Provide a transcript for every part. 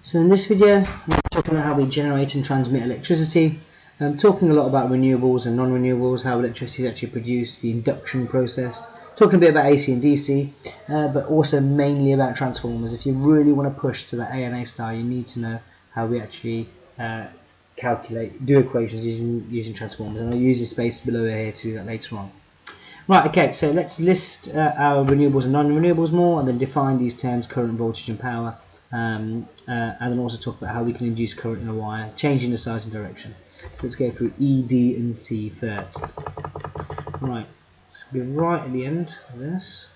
So in this video, we're talking about how we generate and transmit electricity. Talking a lot about renewables and non-renewables, how electricity is actually produced, the induction process. Talking a bit about AC and DC, but also mainly about transformers. If you really want to push to the A&A style, you need to know how we actually do equations using transformers. And I'll use the space below here to do that later on. Right, okay, so let's list our renewables and non-renewables more, and then define these terms, current, voltage and power, and then also talk about how we can induce current in a wire, changing the size and direction. So let's go through E, D and C first. Right, it's going to be right at the end of this.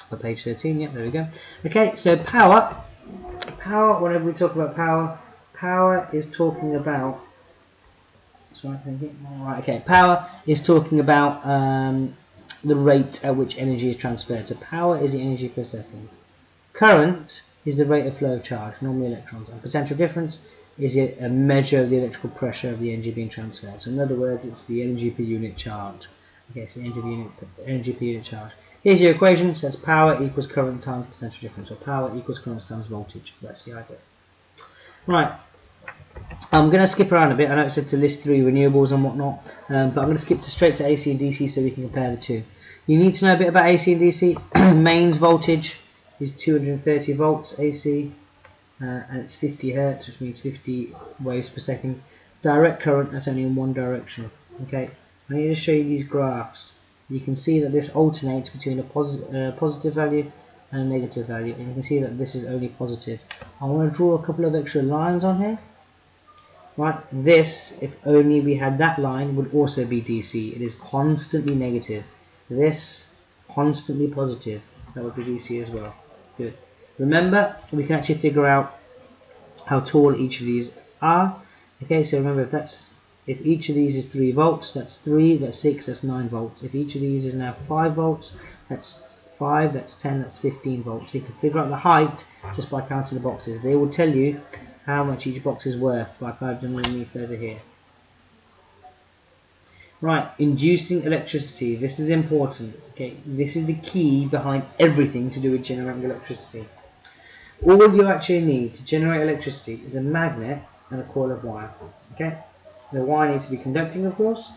On page 13, yeah, there we go. Okay, so power, whenever we talk about power is talking about, power is talking about the rate at which energy is transferred. So power is the energy per second. Current is the rate of flow of charge, normally electrons. And potential difference is a measure of the electrical pressure of the energy being transferred. So in other words, it's the energy per unit charge. Okay, so energy per unit charge. Here's your equation. So it's power equals current times potential difference, or power equals current times voltage. That's the idea. Right. I'm going to skip around a bit. I know it said to list 3 renewables and whatnot, but I'm going to skip straight to AC and DC so we can compare the two. You need to know a bit about AC and DC. Mains voltage is 230 volts AC, and it's 50 hertz, which means 50 waves per second. Direct current, that's only in one direction. Okay, I need to show you these graphs. You can see that this alternates between a positive value and a negative value, and you can see that this is only positive. I want to draw a couple of extra lines on here. Right, this, if only we had that line, would also be DC. It is constantly negative. This, constantly positive. That would be DC as well. Good. Remember, we can actually figure out how tall each of these are. Okay, so remember, if each of these is 3 volts, that's 3, that's 6, that's 9 volts. If each of these is now 5 volts, that's 5, that's 10, that's 15 volts. So you can figure out the height just by counting the boxes. They will tell you how much each box is worth, like I've done underneath over here. Right, inducing electricity. This is important. Okay, this is the key behind everything to do with generating electricity. All you actually need to generate electricity is a magnet and a coil of wire. Okay, the wire needs to be conducting, of course,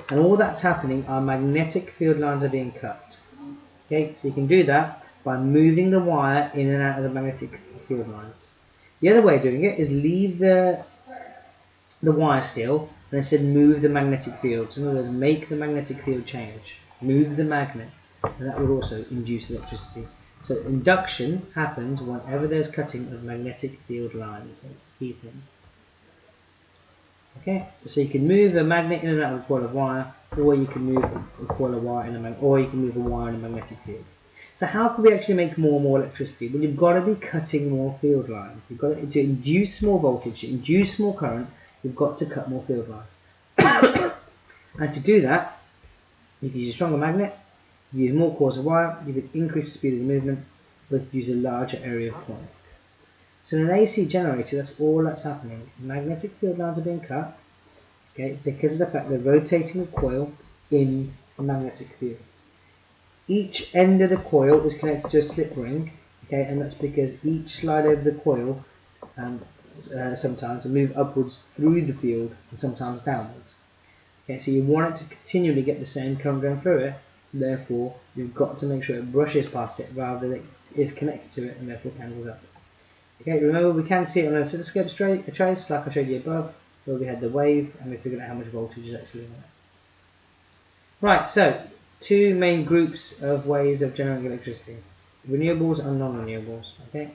and all that's happening are magnetic field lines are being cut. Okay, so you can do that by moving the wire in and out of the magnetic field lines. The other way of doing it is leave the wire still and instead move the magnetic field. So in other words, make the magnetic field change. Move the magnet, and that would also induce electricity. So induction happens whenever there's cutting of magnetic field lines. That's the key thing. Okay, so you can move a magnet in and out of a coil of wire, or you can move a coil of wire in a magnet, or you can move a wire in a magnetic field. So how can we actually make more and more electricity? Well, you've got to be cutting more field lines. You've got to induce more voltage, to induce more current, you've got to cut more field lines. And to do that, you can use a stronger magnet, you use more coils of wire, you can increase the speed of the movement, but use a larger area of coil. So in an AC generator, that's all that's happening. Magnetic field lines are being cut, okay, because of the fact they're rotating a coil in a magnetic field. Each end of the coil is connected to a slip ring, okay, and that's because each slide over the coil sometimes will move upwards through the field and sometimes downwards. Okay, so you want it to continually get the same current going through it, so therefore you've got to make sure it brushes past it rather than it is connected to it and therefore angles up. Okay, remember we can see it on a oscilloscope trace like I showed you above, where we had the wave and we figured out how much voltage is actually in it. Right, so 2 main groups of ways of generating electricity: renewables and non-renewables. Okay,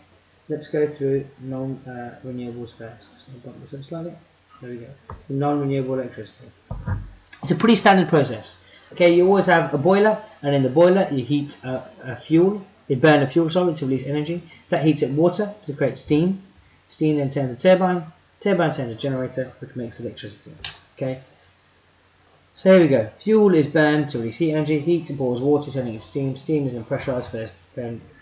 let's go through non-renewables first. So I'll bump this up slightly. There we go. Non-renewable electricity. It's a pretty standard process. Okay, you always have a boiler, and in the boiler you heat a fuel. You burn a fuel solid to release energy. That heats up water to create steam. Steam then turns a turbine. Turbine turns a generator, which makes electricity. Okay. So here we go. Fuel is burned to release heat energy. Heat pours water, turning into steam. Steam is then pressurized for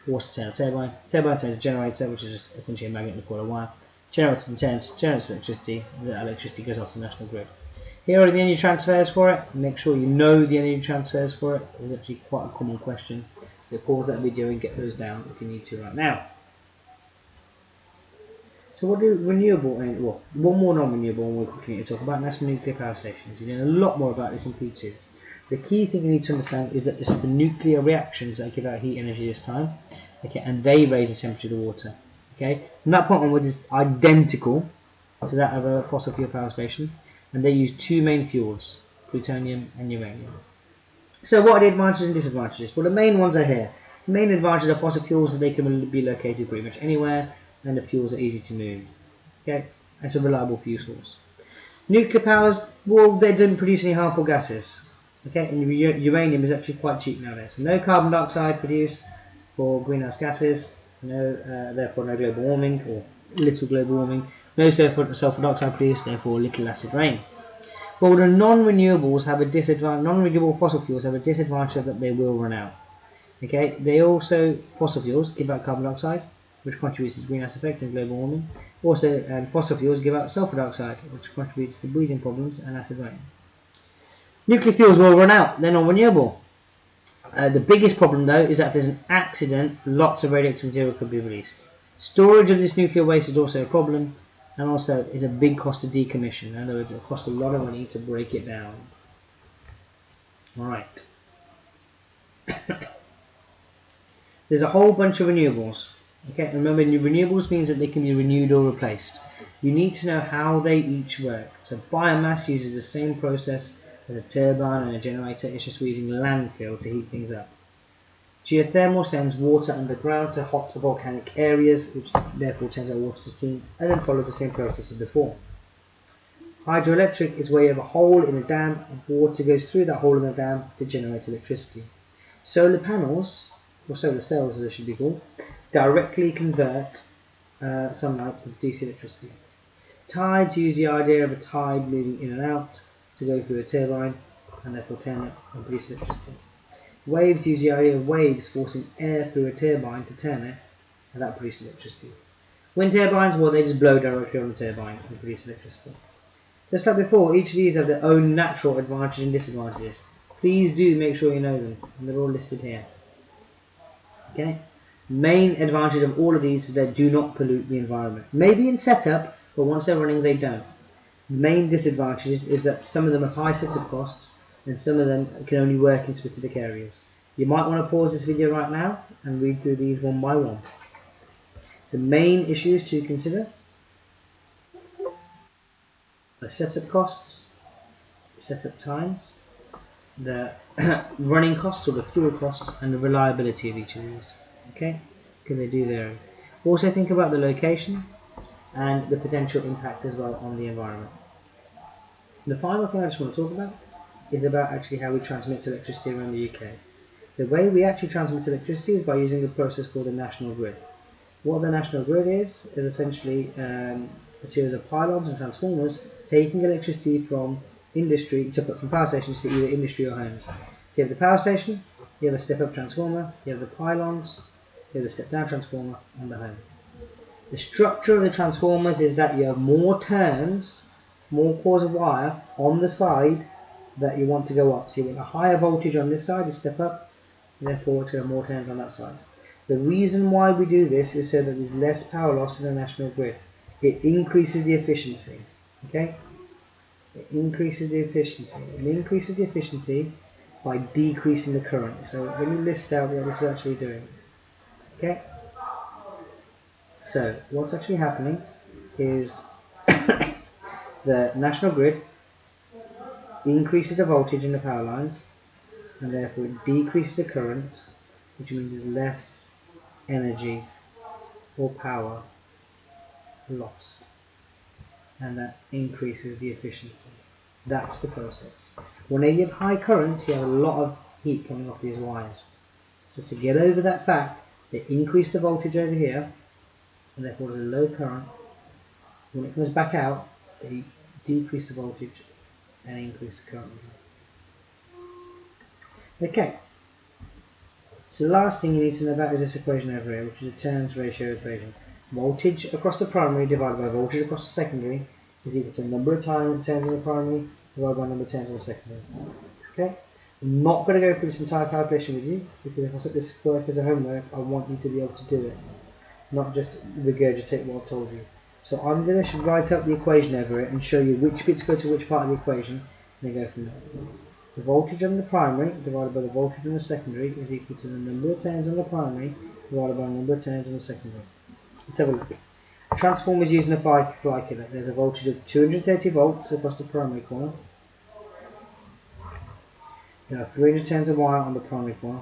force to turn a turbine. Turbine turns a generator, which is essentially a magnet and a coil of wire. Generator then generates electricity. That electricity goes off the national grid. Here are the energy transfers for it. Make sure you know the energy transfers for it. It's actually quite a common question. So pause that video and get those down if you need to right now. So what do renewable and well, one more non-renewable one we're quickly need to talk about, and that's nuclear power stations. You know a lot more about this in P2. The key thing you need to understand is that it's the nuclear reactions that give out heat energy this time, okay, and they raise the temperature of the water. Okay, from that point onwards is identical to that of a fossil fuel power station, and they use two main fuels, plutonium and uranium. So what are the advantages and disadvantages? Well, the main ones are here. The main advantage of fossil fuels is they can be located pretty much anywhere, and the fuels are easy to move. Okay, it's a reliable fuel source. Nuclear powers, well, they don't produce any harmful gases. Okay, and uranium is actually quite cheap nowadays. So no carbon dioxide produced for greenhouse gases, therefore no global warming or little global warming. No sulfur dioxide produced, therefore little acid rain. Well, the non-renewables have a disadvantage. Non-renewable fossil fuels have a disadvantage that they will run out. Okay, they also fossil fuels give out carbon dioxide, which contributes to the greenhouse effect and global warming. Also, fossil fuels give out sulfur dioxide, which contributes to breathing problems and acid rain. Nuclear fuels will run out, they're non-renewable. The biggest problem though is that if there's an accident, lots of radioactive material could be released. Storage of this nuclear waste is also a problem, and also is a big cost to decommission. In other words, it costs a lot of money to break it down. Alright. There's a whole bunch of renewables. Okay, remember renewables means that they can be renewed or replaced. You need to know how they each work. So biomass uses the same process as a turbine and a generator, it's just using landfill to heat things up. Geothermal sends water underground to hot volcanic areas, which therefore turns out water to steam, and then follows the same process as before. Hydroelectric is where you have a hole in a dam, and water goes through that hole in the dam to generate electricity. Solar panels, or solar cells as they should be called, directly convert sunlight into DC electricity. Tides use the idea of a tide moving in and out to go through a turbine and therefore turn it and produce electricity. Waves use the idea of waves forcing air through a turbine to turn it, and that produces electricity. Wind turbines, well, they just blow directly on the turbine and produce electricity. Just like before, each of these have their own natural advantages and disadvantages. Please do make sure you know them, and they're all listed here. Okay. Main advantage of all of these is they do not pollute the environment. Maybe in setup, but once they're running, they don't. Main disadvantages is that some of them have high setup costs, and some of them can only work in specific areas. You might want to pause this video right now and read through these one by one. The main issues to consider: the setup costs, the setup times, the running costs or the fuel costs, and the reliability of each of these. Okay, because they do vary. Also think about the location and the potential impact as well on the environment. The final thing I just want to talk about is about actually how we transmit electricity around the UK. The way we actually transmit electricity is by using a process called the national grid. What the national grid is essentially a series of pylons and transformers taking electricity from industry from power stations to either industry or homes. So you have the power station, you have a step-up transformer, you have the pylons, you have the step-down transformer, and the home. The structure of the transformers is that you have more turns, more cores of wire on the side that you want to go up. So you want a higher voltage on this side, you step up, and therefore it's going to have more turns on that side. The reason why we do this is so that there's less power loss in the national grid. It increases the efficiency. Okay? It increases the efficiency. It increases the efficiency by decreasing the current. So let me list out what it's actually doing. Okay? So what's actually happening is the national grid increases the voltage in the power lines, and therefore it decreases the current, which means there's less energy or power lost, and that increases the efficiency. That's the process. When you have high currents, you have a lot of heat coming off these wires. So to get over that fact, they increase the voltage over here, and therefore there's a low current. When it comes back out, they decrease the voltage and increase the current. Okay, so the last thing you need to know about is this equation over here, which is a turns ratio equation. Voltage across the primary divided by voltage across the secondary is equal to number of turns in the primary divided by number of turns in the secondary. Okay, I'm not going to go through this entire calculation with you, because if I set this work as a homework, I want you to be able to do it, not just regurgitate what I've told you. So I'm going to write up the equation over it and show you which bits go to which part of the equation, and then go from there. The voltage on the primary divided by the voltage on the secondary is equal to the number of turns on the primary divided by the number of turns on the secondary. Let's have a look. The transformer is using a fly killer. There's a voltage of 230 volts across the primary corner. There are 300 turns of wire on the primary corner.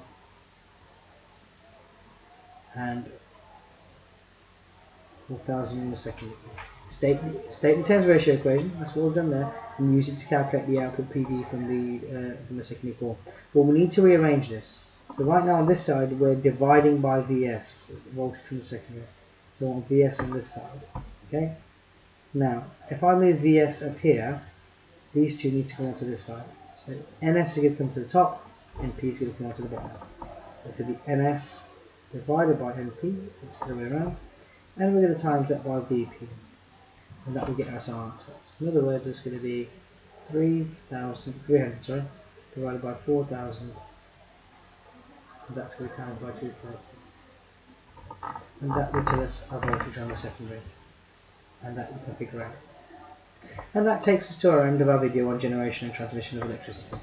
And 4,000 in the secondary. State the turns ratio equation. That's what we've done there, and use it to calculate the output PD from the secondary core. But we need to rearrange this. So right now on this side we're dividing by VS, voltage from the secondary. So I want VS on this side. Okay. Now if I move VS up here, these two need to come onto this side. So NS is going to come to the top, NP is going to come onto the bottom. So it could be NS divided by NP, it's the other way around, and we're going to times that by VP, and that will get us our answer. So in other words, it's going to be 300 divided by 4,000, and that's going to be times by 230, and that will tell us our voltage on the secondary, and that we can figure out. And that takes us to our end of our video on generation and transmission of electricity.